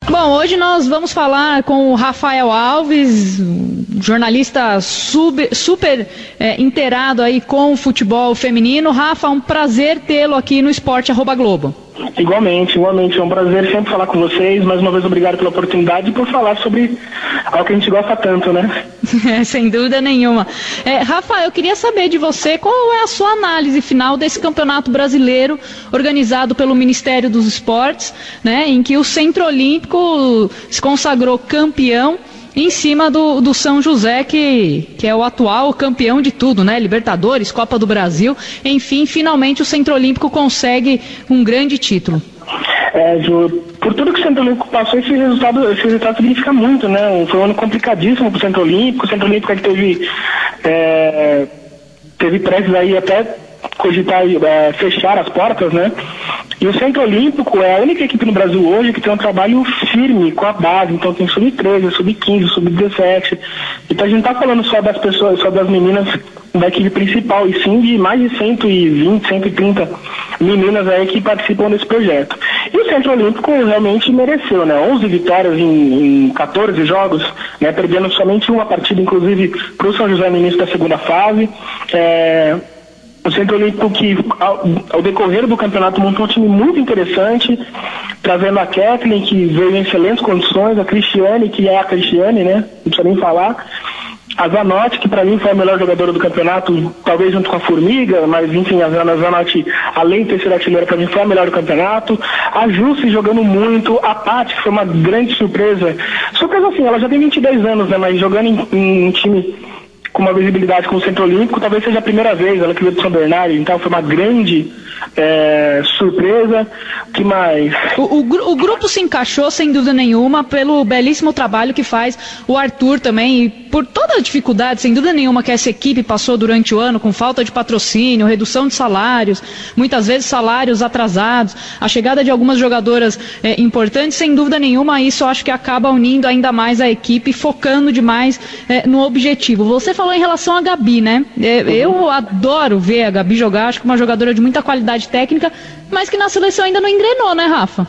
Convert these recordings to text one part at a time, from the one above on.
Bom, hoje nós vamos falar com o Rafael Alves, jornalista super inteirado aí com o futebol feminino. Rafa, um prazer tê-lo aqui no Esporte@Globo. Igualmente, é um prazer sempre falar com vocês. Mais uma vez, obrigado pela oportunidade e por falar sobre algo que a gente gosta tanto, né? Sem dúvida nenhuma. Rafa, eu queria saber de você qual é a sua análise final desse campeonato brasileiro organizado pelo Ministério dos Esportes, né, em que o Centro Olímpico se consagrou campeão em cima do São José, que é o atual campeão de tudo, né? Libertadores, Copa do Brasil, enfim, finalmente o Centro Olímpico consegue um grande título. Ju, por tudo que o Centro Olímpico passou, esse resultado significa muito, né? Foi um ano complicadíssimo para o Centro Olímpico. O Centro Olímpico que teve prestes aí até cogitar fechar as portas, né? E o Centro Olímpico é a única equipe no Brasil hoje que tem um trabalho firme com a base. Então tem sub-13, sub-15, sub-17. Então a gente não está falando só das pessoas, só das meninas da equipe principal, e sim de mais de 120, 130 meninas aí que participam desse projeto. E o Centro Olímpico realmente mereceu, né? 11 vitórias em 14 jogos, né? Perdendo somente uma partida, inclusive, para o São José no início da segunda fase. O Centro Olímpico que, ao decorrer do campeonato, montou um time muito interessante, trazendo a Kathleen, que veio em excelentes condições, a Cristiane, que é a Cristiane, né? Não precisa nem falar. A Zanotti, que para mim foi a melhor jogadora do campeonato, talvez junto com a Formiga, mas enfim, a Zanotti, além de ter sido artilheira, para mim foi a melhor do campeonato. A Jussi jogando muito, a Paty, que foi uma grande surpresa. Surpresa assim, ela já tem 22 anos, né? Mas jogando em um time com uma visibilidade com o Centro Olímpico, talvez seja a primeira vez, ela que veio do São Bernardo, então foi uma grande surpresa. Que mais? O grupo se encaixou, sem dúvida nenhuma, pelo belíssimo trabalho que faz o Arthur também, e por toda a dificuldade, sem dúvida nenhuma, que essa equipe passou durante o ano, com falta de patrocínio, redução de salários, muitas vezes salários atrasados, a chegada de algumas jogadoras importantes, sem dúvida nenhuma, isso eu acho que acaba unindo ainda mais a equipe, focando demais no objetivo. Você falou em relação à Gabi, né? Eu adoro ver a Gabi jogar, acho que uma jogadora de muita qualidade técnica, mas que na seleção ainda não engrenou, né, Rafa?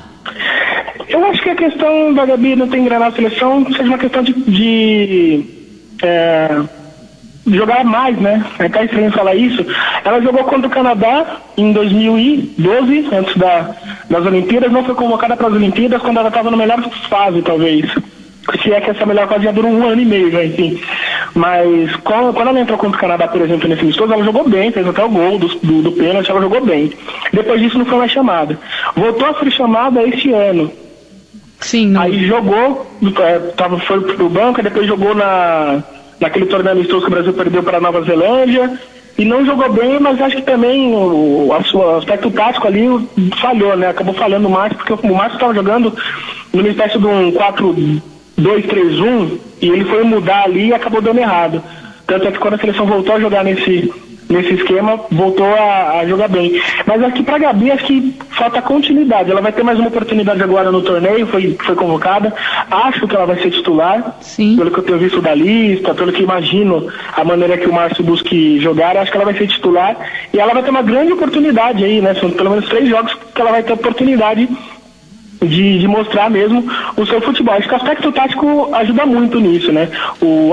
Eu acho que a questão da Gabi não ter engrenado na seleção seja uma questão de jogar mais, né? É até estranho falar isso. Ela jogou contra o Canadá em 2012, antes das Olimpíadas, não foi convocada para as Olimpíadas quando ela estava na melhor fase, talvez. Se é que essa melhor fase já durou 1 ano e meio, já, enfim. Mas quando ela entrou contra o Canadá, por exemplo, nesse amistoso, ela jogou bem, fez até o gol do pênalti, ela jogou bem. Depois disso não foi mais chamada. Voltou a ser chamada esse ano. Sim. Não. Aí jogou, foi pro banco, depois jogou naquele torneio amistoso que o Brasil perdeu para a Nova Zelândia. E não jogou bem, mas acho que também o aspecto tático ali falhou, né? Acabou falhando mais, porque o Márcio estava jogando numa espécie de um 4-2-3-1 e ele foi mudar ali e acabou dando errado. Tanto é que quando a seleção voltou a jogar nesse esquema, voltou a jogar bem. Mas aqui pra Gabi, acho que falta continuidade. Ela vai ter mais uma oportunidade agora no torneio, foi convocada. Acho que ela vai ser titular. Sim. Pelo que eu tenho visto da lista, pelo que imagino a maneira que o Márcio busque jogar, acho que ela vai ser titular. E ela vai ter uma grande oportunidade aí, né? São pelo menos 3 jogos que ela vai ter oportunidade de mostrar mesmo o seu futebol. Acho que o aspecto tático ajuda muito nisso, né?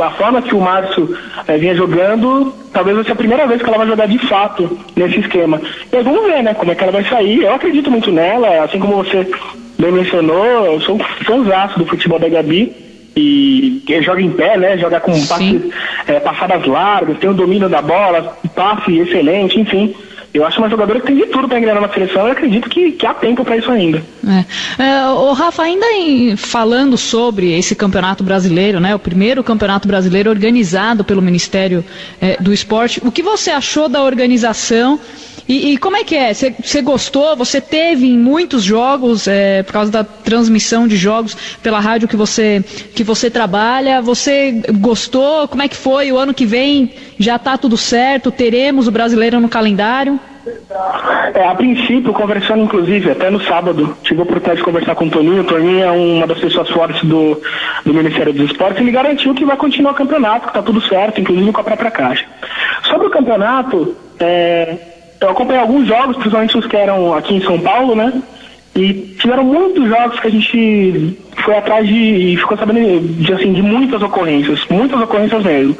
A forma que o Márcio vinha jogando, talvez vai ser a primeira vez que ela vai jogar de fato nesse esquema. E aí vamos ver, né, como é que ela vai sair. Eu acredito muito nela, assim como você bem mencionou, eu sou um fãzaço do futebol da Gabi. E joga em pé, né? Joga com passadas largas, tem o domínio da bola, passe excelente, enfim. Eu acho uma jogadora que tem de tudo para engrenar na seleção. Eu acredito que há tempo para isso ainda. O Rafa, ainda falando sobre esse campeonato brasileiro, né, o primeiro campeonato brasileiro organizado pelo Ministério do Esporte, o que você achou da organização e como é que é? Você gostou? Você teve em muitos jogos, por causa da transmissão de jogos pela rádio que você trabalha, você gostou? Como é que foi? O ano que vem já está tudo certo? Teremos o brasileiro no calendário? A princípio, conversando inclusive até no sábado, tive a oportunidade de conversar com o Toninho. O Toninho é uma das pessoas fortes do Ministério dos Esportes, e ele garantiu que vai continuar o campeonato, que está tudo certo, inclusive com a própria Caixa. Sobre o campeonato, eu acompanhei alguns jogos, principalmente os que eram aqui em São Paulo, né? E tiveram muitos jogos que a gente foi atrás e ficou sabendo de muitas ocorrências mesmo.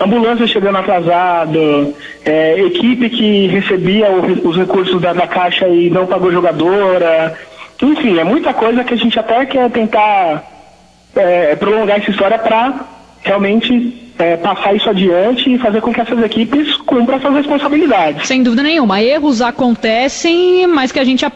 Ambulância chegando atrasada, equipe que recebia os recursos da Caixa e não pagou jogadora. Enfim, é muita coisa que a gente até quer tentar prolongar essa história para realmente passar isso adiante e fazer com que essas equipes cumpram suas responsabilidades. Sem dúvida nenhuma. Erros acontecem, mas que a gente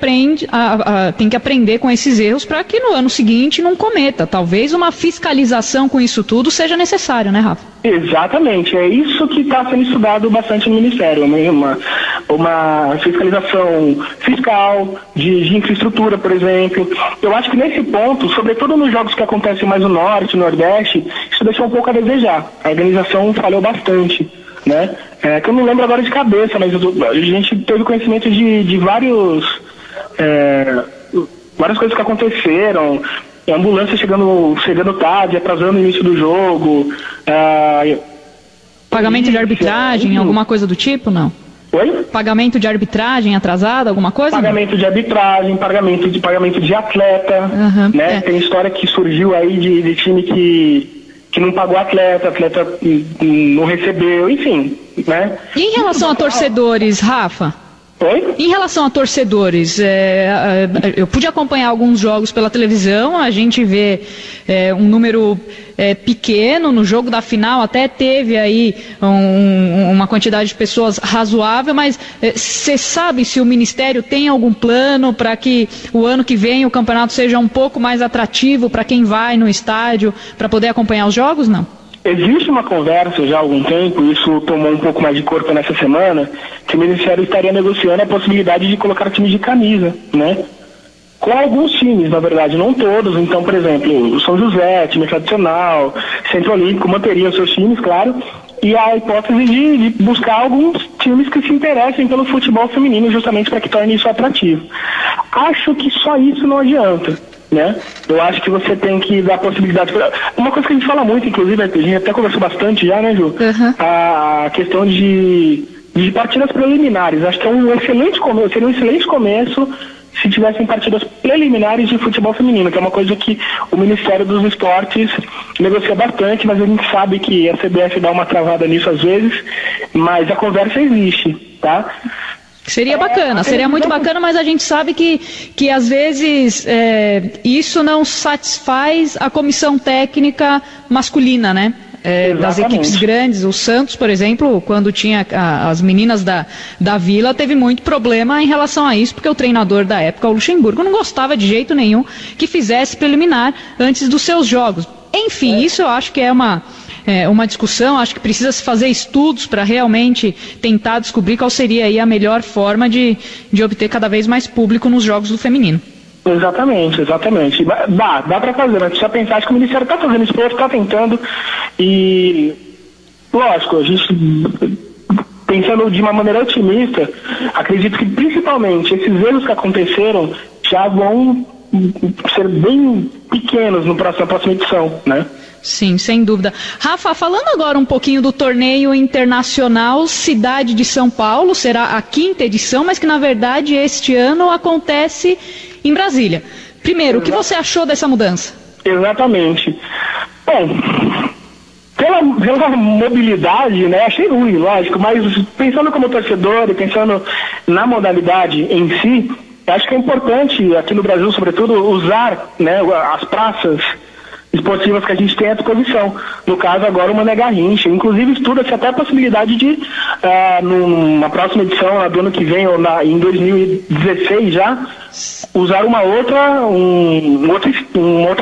tem que aprender com esses erros para que no ano seguinte não cometa. Talvez uma fiscalização com isso tudo seja necessário, né, Rafa? Exatamente. É isso que está sendo estudado bastante no Ministério. Uma fiscalização fiscal, de infraestrutura, por exemplo. Eu acho que nesse ponto, sobretudo nos jogos que acontecem mais no Norte, no Nordeste, isso deixou um pouco a desejar. A organização falhou bastante, né? Que eu não lembro agora de cabeça, mas a gente teve conhecimento de várias coisas que aconteceram. A ambulância chegando tarde, atrasando o início do jogo. Pagamento de arbitragem, alguma coisa do tipo, não? Oi? Pagamento de arbitragem atrasado, alguma coisa? Pagamento de arbitragem, pagamento de atleta, né? Tem história que surgiu aí de time que não pagou atleta não recebeu, enfim, né? E em relação a torcedores, Rafa? Oi? Em relação a torcedores, eu pude acompanhar alguns jogos pela televisão, a gente vê um número pequeno, no jogo da final até teve aí uma quantidade de pessoas razoável, mas você sabe se o Ministério tem algum plano para que o ano que vem o campeonato seja um pouco mais atrativo para quem vai no estádio para poder acompanhar os jogos, não? Existe uma conversa já há algum tempo, isso tomou um pouco mais de corpo nessa semana, que o Ministério estaria negociando a possibilidade de colocar times de camisa, né? Com alguns times, na verdade, não todos. Então, por exemplo, o São José, time tradicional, Centro Olímpico, manteriam seus times, claro, e a hipótese de buscar alguns times que se interessem pelo futebol feminino, justamente para que torne isso atrativo. Acho que só isso não adianta, né? Eu acho que você tem que dar possibilidade. Uma coisa que a gente fala muito, inclusive, a gente até conversou bastante já, né, Ju? A questão de partidas preliminares. Acho que é um excelente começo, seria um excelente começo se tivessem partidas preliminares de futebol feminino, que é uma coisa que o Ministério dos Esportes negocia bastante, mas a gente sabe que a CBF dá uma travada nisso às vezes, mas a conversa existe, tá? Seria bacana, seria muito bacana, mas a gente sabe que às vezes isso não satisfaz a comissão técnica masculina, né? Das equipes grandes. O Santos, por exemplo, quando tinha as meninas da Vila, teve muito problema em relação a isso, porque o treinador da época, o Luxemburgo, não gostava de jeito nenhum que fizesse preliminar antes dos seus jogos. Enfim, isso eu acho que é uma discussão, acho que precisa se fazer estudos para realmente tentar descobrir qual seria aí a melhor forma de obter cada vez mais público nos jogos do feminino. Exatamente. Dá para fazer, mas precisa pensar, acho que o Ministério está fazendo esforço, está tentando, e lógico, a gente, pensando de uma maneira otimista, acredito que principalmente esses erros que aconteceram já vão ser bem pequenos na próxima edição, né? Sim, sem dúvida. Rafa, falando agora um pouquinho do torneio internacional Cidade de São Paulo, será a 5ª edição, mas que na verdade este ano acontece em Brasília. Primeiro, o que você achou dessa mudança? Exatamente. Bom, pela mobilidade, né, achei ruim, lógico, mas pensando como torcedor e pensando na modalidade em si, acho que é importante aqui no Brasil, sobretudo, usar, né, as praças esportivas que a gente tem à disposição. No caso, agora, o Mané Garrincha. Inclusive, estuda-se até a possibilidade de, numa próxima edição do ano que vem, ou em 2016 já, usar uma outra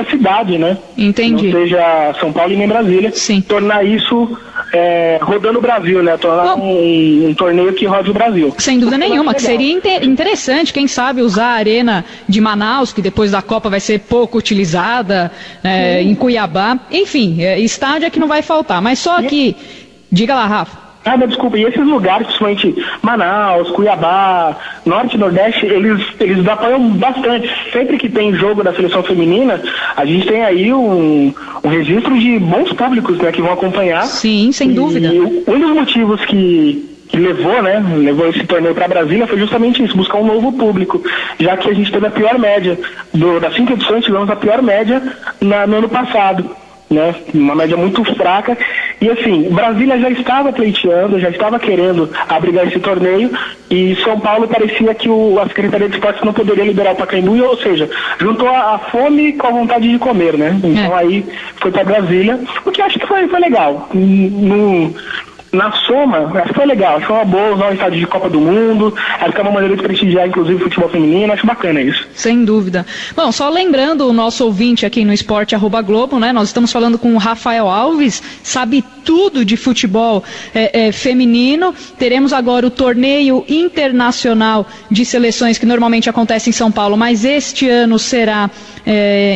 cidade, né? Entendi. Não seja São Paulo e nem Brasília. Sim. Tornar isso rodando o Brasil, né? Tornar um torneio que rode o Brasil. Sem dúvida nenhuma, que seria interessante, quem sabe, usar a arena de Manaus, que depois da Copa vai ser pouco utilizada, em Cuiabá. Enfim, estádio é que não vai faltar, mas só que... Diga lá, Rafa. Desculpa, e esses lugares, principalmente Manaus, Cuiabá, Norte e Nordeste, eles apoiam bastante. Sempre que tem jogo da seleção feminina, a gente tem aí um registro de bons públicos, né, que vão acompanhar. Sim, sem dúvida. E um dos motivos que levou esse torneio para Brasília foi justamente isso, buscar um novo público, já que a gente teve a pior média, das 5 edições tivemos a pior média no ano passado, né? Uma média muito fraca, e assim, Brasília já estava pleiteando, já estava querendo abrigar esse torneio, e São Paulo parecia que a Secretaria de Esportes não poderia liberar o Pacaembu, ou seja, juntou a fome com a vontade de comer, né? Então aí foi para Brasília, o que acho que foi legal. Na soma, acho que foi legal, acho que foi uma boa usar o estádio de Copa do Mundo, acho que é uma maneira de prestigiar inclusive o futebol feminino, acho bacana isso. Sem dúvida. Bom, só lembrando o nosso ouvinte aqui no Esporte@Globo, né? Nós estamos falando com o Rafael Alves, sabe tudo de futebol feminino. Teremos agora o torneio internacional de seleções que normalmente acontece em São Paulo, mas este ano será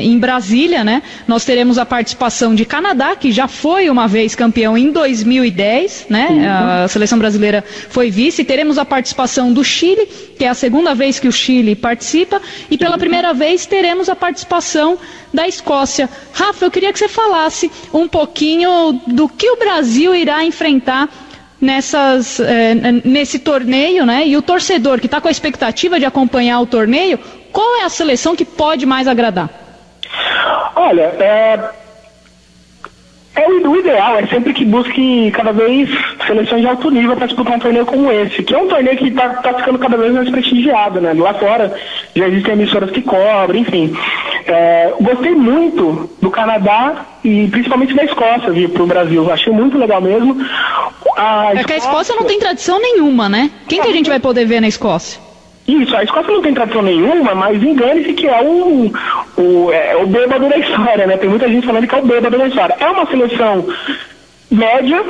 em Brasília, né? Nós teremos a participação de Canadá, que já foi uma vez campeão em 2010, né? A seleção brasileira foi vice. Teremos a participação do Chile, que é a segunda vez que o Chile participa, e pela primeira vez teremos a participação da Escócia. Rafa, eu queria que você falasse um pouquinho do que o Brasil irá enfrentar nesse torneio, né? E o torcedor que está com a expectativa de acompanhar o torneio, qual é a seleção que pode mais agradar? Olha, o ideal é sempre que busque cada vez seleções de alto nível para disputar um torneio como esse, que é um torneio que está ficando cada vez mais prestigiado, né? Lá fora já existem emissoras que cobrem, enfim. Gostei muito do Canadá e principalmente da Escócia vir para o Brasil, achei muito legal mesmo. Que a Escócia não tem tradição nenhuma, né? Quem que a gente vai poder ver na Escócia? Isso, a Escócia não tem tradição nenhuma, mas engane-se que é o bêbado da história, né? Tem muita gente falando que é o bêbado da história. É uma seleção média,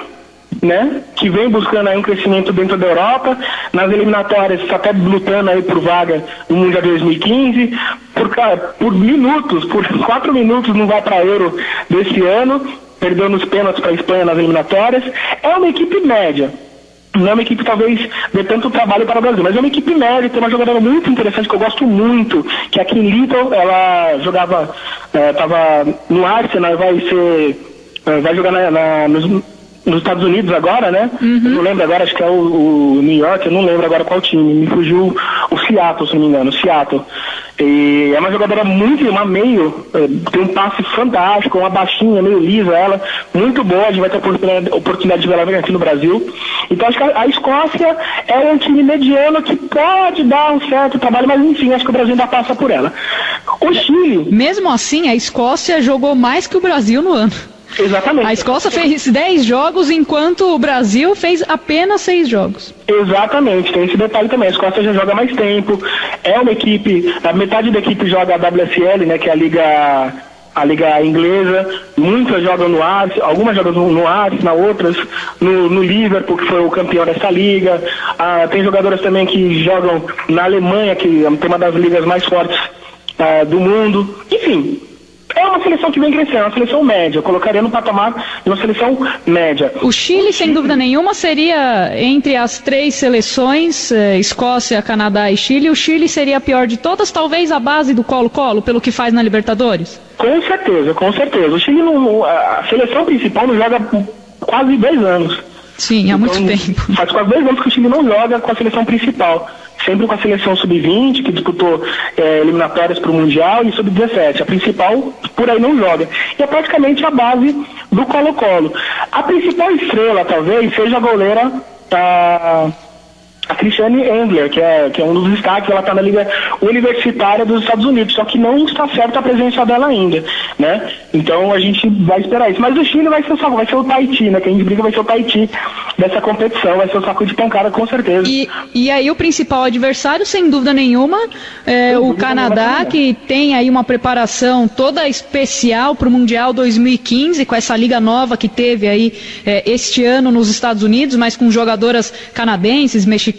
né? Que vem buscando aí um crescimento dentro da Europa, nas eliminatórias está até lutando aí por vaga no Mundial 2015, por 4 minutos não vai para Euro desse ano, perdeu nos pênaltis para a Espanha nas eliminatórias. É uma equipe média. Não é uma equipe talvez dê tanto trabalho para o Brasil, mas é uma equipe média, tem uma jogadora muito interessante que eu gosto muito, que é a Kim Little. Ela jogava, estava no Arsenal, vai jogar nos Estados Unidos agora, né? Eu não lembro agora, acho que é o New York, eu não lembro agora qual time, me fugiu o Seattle, se não me engano, Seattle. E é uma jogadora uma meio, tem um passe fantástico, uma baixinha, meio lisa, ela, muito boa, a gente vai ter a oportunidade de ver ela aqui no Brasil. Então acho que a Escócia é um time mediano que pode dar um certo trabalho, mas enfim, acho que o Brasil ainda passa por ela. O Chile... Mesmo assim, a Escócia jogou mais que o Brasil no ano. Exatamente. A Escócia fez 10 jogos, enquanto o Brasil fez apenas 6 jogos. Exatamente, tem esse detalhe também. A Escócia já joga mais tempo, é uma equipe, a metade da equipe joga a WSL, né, que é a liga inglesa, muitas jogam no Arsenal, algumas jogam no Arsenal, outras no Liverpool, que foi o campeão dessa liga. Tem jogadoras também que jogam na Alemanha, que tem uma das ligas mais fortes do mundo. Enfim, é uma seleção que vem crescendo, é uma seleção média. Eu colocaria no patamar de uma seleção média. O Chile, sem dúvida nenhuma, seria entre as 3 seleções, Escócia, Canadá e Chile. O Chile seria a pior de todas, talvez a base do Colo-Colo, pelo que faz na Libertadores? Com certeza, com certeza. O Chile, a seleção principal não joga quase 2 anos. Sim, há muito tempo. Faz quase 2 anos que o Chile não joga com a seleção principal. Sempre com a seleção sub-20, que disputou eliminatórias para o Mundial, e sub-17. A principal, por aí, não joga. E é praticamente a base do Colo-Colo. A principal estrela, talvez, seja a goleira a Christiane Endler, que é um dos destaques. Ela está na Liga Universitária dos Estados Unidos, só que não está certa a presença dela ainda, né? Então a gente vai esperar isso. Mas o Chile vai ser o Tahiti, né? Que a gente briga vai ser o Tahiti dessa competição, vai ser o saco de pancada, com certeza. E aí o principal adversário, sem dúvida nenhuma, é o Canadá, que tem aí uma preparação toda especial para o Mundial 2015, com essa liga nova que teve aí este ano nos Estados Unidos, mas com jogadoras canadenses, mexicanas,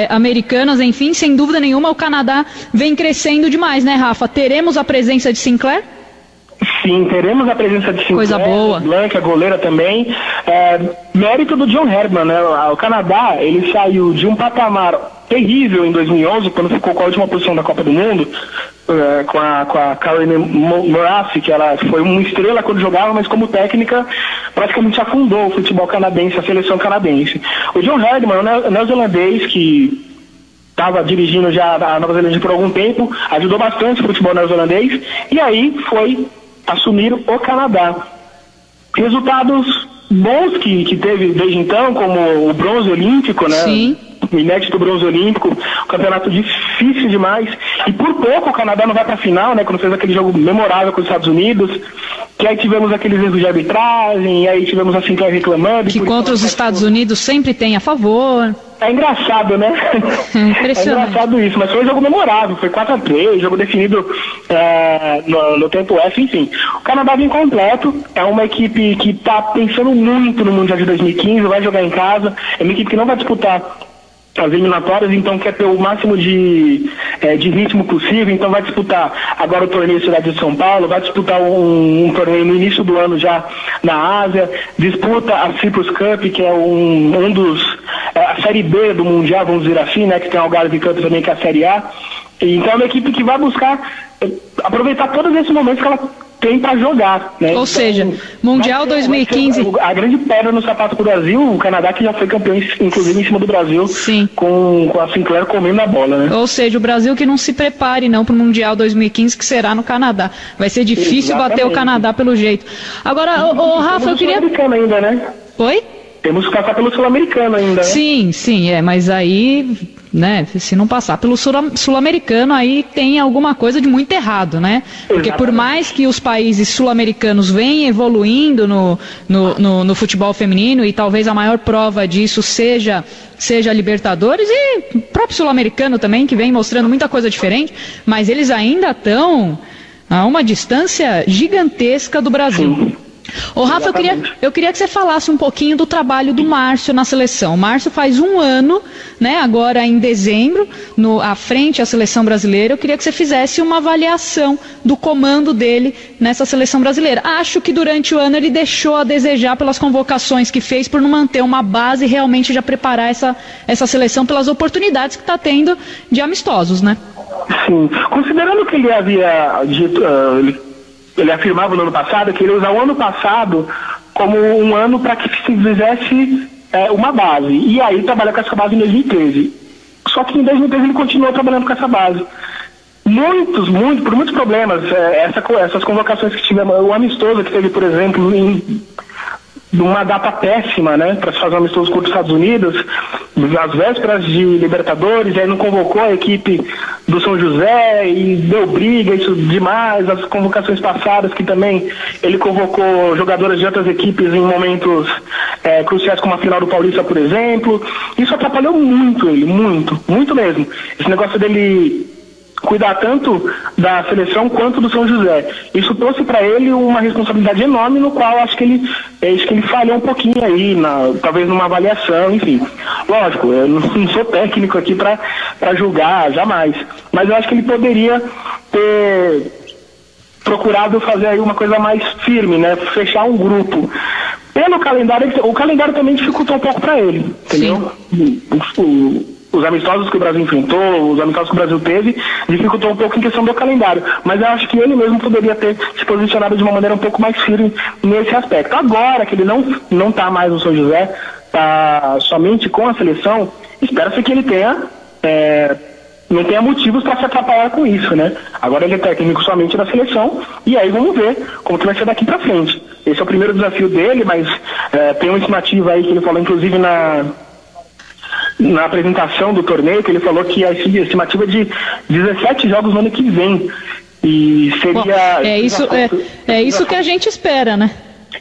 americanas, enfim, sem dúvida nenhuma o Canadá vem crescendo demais, né, Rafa? Teremos a presença de Sinclair? Sim, teremos a presença de Sinclair, coisa boa. Blanca, a goleira também. Mérito do John Herdman, né? O Canadá, ele saiu de um patamar terrível em 2011, quando ficou com a última posição da Copa do Mundo, com a Caroline Morassi, que ela foi uma estrela quando jogava, mas como técnica praticamente afundou o futebol canadense, a seleção canadense. O John Herdman, o neozelandês que estava dirigindo já a Nova Zelândia por algum tempo, ajudou bastante o futebol neozelandês, e aí foi assumir o Canadá. Resultados bons que teve desde então, como o bronze olímpico, né? Sim. O inédito bronze olímpico, um campeonato difícil demais, e por pouco o Canadá não vai para a final, né, quando fez aquele jogo memorável com os Estados Unidos, que aí tivemos aqueles erros de arbitragem, e aí tivemos a Sinclair reclamando. Que contra os Estados Unidos sempre tem a favor. É engraçado, né? Impressionante. É engraçado isso, mas foi um jogo memorável, foi 4-3, jogo definido no tempo F, enfim. O Canadá vem completo, é uma equipe que está pensando muito no Mundial de 2015, vai jogar em casa, é uma equipe que não vai disputar as eliminatórias, então quer ter o máximo de ritmo possível, então vai disputar agora o torneio Cidade de São Paulo, vai disputar um torneio no início do ano já na Ásia, disputa a Cyprus Cup, que é um dos a Série B do Mundial, vamos dizer assim, né, que tem a Algarve Cup também, que é a Série A, então é uma equipe que vai buscar aproveitar todos esses momentos que ela tem para jogar, né? Ou seja, Mundial 2015... A grande pedra no sapato do Brasil, o Canadá, que já foi campeão, inclusive em cima do Brasil, sim, com a Sinclair comendo a bola, né? Ou seja, o Brasil que não se prepare não para o Mundial 2015, que será no Canadá. Vai ser difícil bater o Canadá pelo jeito. Agora, Rafa, eu queria... Sul-Americano ainda, né? Oi? Temos que passar pelo Sul-Americano ainda, né? Sim, mas aí, né, se não passar pelo Sul-Americano, aí tem alguma coisa de muito errado, né? Porque por mais que os países sul-americanos venham evoluindo no futebol feminino, e talvez a maior prova disso seja a Libertadores, e o próprio sul-americano também, que vem mostrando muita coisa diferente, mas eles ainda estão a uma distância gigantesca do Brasil. Sim. Ô Rafa, eu queria que você falasse um pouquinho do trabalho do Márcio na seleção. O Márcio faz um ano, né, agora em dezembro, à frente à seleção brasileira. Eu queria que você fizesse uma avaliação do comando dele nessa seleção brasileira. Acho que durante o ano ele deixou a desejar pelas convocações que fez, por não manter uma base e realmente já preparar essa seleção pelas oportunidades que está tendo de amistosos, né? Sim, considerando que ele havia dito... Ele afirmava no ano passado que ele ia usar o ano passado como um ano para que se fizesse uma base. E aí trabalhar com essa base em 2013. Só que em 2013 ele continuou trabalhando com essa base. Por muitos problemas, essas convocações que tivemos, o amistoso que teve, por exemplo, uma data péssima, né, para se fazer um amistoso contra os Estados Unidos, às vésperas de Libertadores, e aí não convocou a equipe do São José e deu briga, isso demais. As convocações passadas, que também ele convocou jogadoras de outras equipes em momentos cruciais, como a final do Paulista, por exemplo. Isso atrapalhou muito ele, muito mesmo. Esse negócio dele cuidar tanto da seleção quanto do São José. Isso trouxe para ele uma responsabilidade enorme, no qual acho que ele falhou um pouquinho aí, talvez numa avaliação, enfim. Lógico, eu não sou técnico aqui para julgar, jamais. Mas eu acho que ele poderia ter procurado fazer aí uma coisa mais firme, né? Fechar um grupo. Pelo calendário, o calendário também dificultou um pouco para ele, entendeu? Os amistosos que o Brasil enfrentou, os amistosos que o Brasil teve, dificultou um pouco em questão do calendário. Mas eu acho que ele mesmo poderia ter se posicionado de uma maneira um pouco mais firme nesse aspecto. Agora que ele não está mais no São José, está somente com a seleção, espera-se que ele não tenha motivos para se atrapalhar com isso, né? Agora ele é técnico somente da seleção, e aí vamos ver como que vai ser daqui para frente. Esse é o primeiro desafio dele, mas tem uma estimativa aí que ele falou, inclusive na apresentação do torneio, que ele falou que a estimativa é de 17 jogos no ano que vem. E seria... Bom, é isso que a gente espera, né?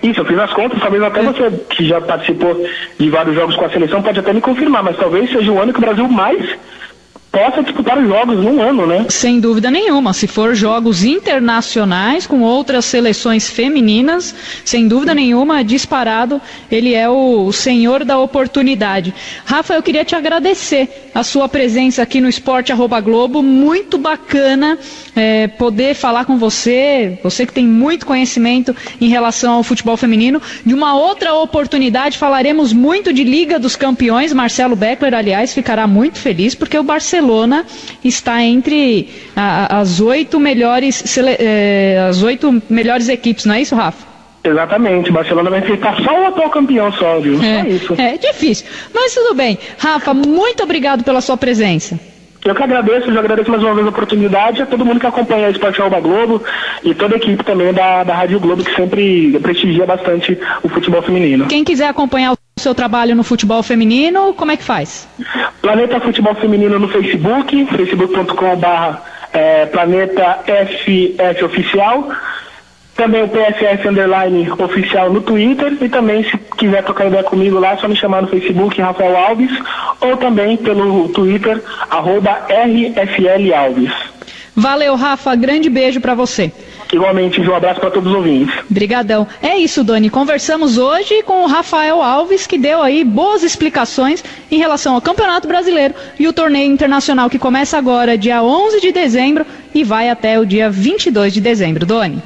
Isso, eu fiz as contas, talvez até você, que já participou de vários jogos com a seleção, pode até me confirmar, mas talvez seja o ano que o Brasil mais possa disputar os jogos num ano, né? Sem dúvida nenhuma. Se for jogos internacionais com outras seleções femininas, sem dúvida nenhuma, disparado, ele é o senhor da oportunidade. Rafa, eu queria te agradecer a sua presença aqui no Esporte@Globo. Muito bacana poder falar com você que tem muito conhecimento em relação ao futebol feminino. De uma outra oportunidade, falaremos muito de Liga dos Campeões. Marcelo Beckler, aliás, ficará muito feliz, porque o Barcelona está entre as 8 melhores equipes, não é isso, Rafa? Exatamente, Barcelona vai enfrentar só o atual campeão só, viu? Só isso. É difícil, mas tudo bem. Rafa, muito obrigado pela sua presença. Eu que agradeço, já agradeço mais uma vez a oportunidade, a todo mundo que acompanha a Esporte Arroba Globo e toda a equipe também da Rádio Globo, que sempre prestigia bastante o futebol feminino. Quem quiser acompanhar o seu trabalho no futebol feminino, como é que faz? Planeta Futebol Feminino no Facebook, facebook.com/Planeta FF Oficial. Também o PSF Underline Oficial no Twitter, e também se quiser trocar ideia comigo lá, é só me chamar no Facebook, Rafael Alves, ou também pelo Twitter, @RFL Alves. Valeu, Rafa, grande beijo pra você. Igualmente, um abraço para todos os ouvintes. Brigadão. É isso, Dani, conversamos hoje com o Rafael Alves, que deu aí boas explicações em relação ao Campeonato Brasileiro e o torneio internacional que começa agora, dia 11 de dezembro, e vai até o dia 22 de dezembro. Dani.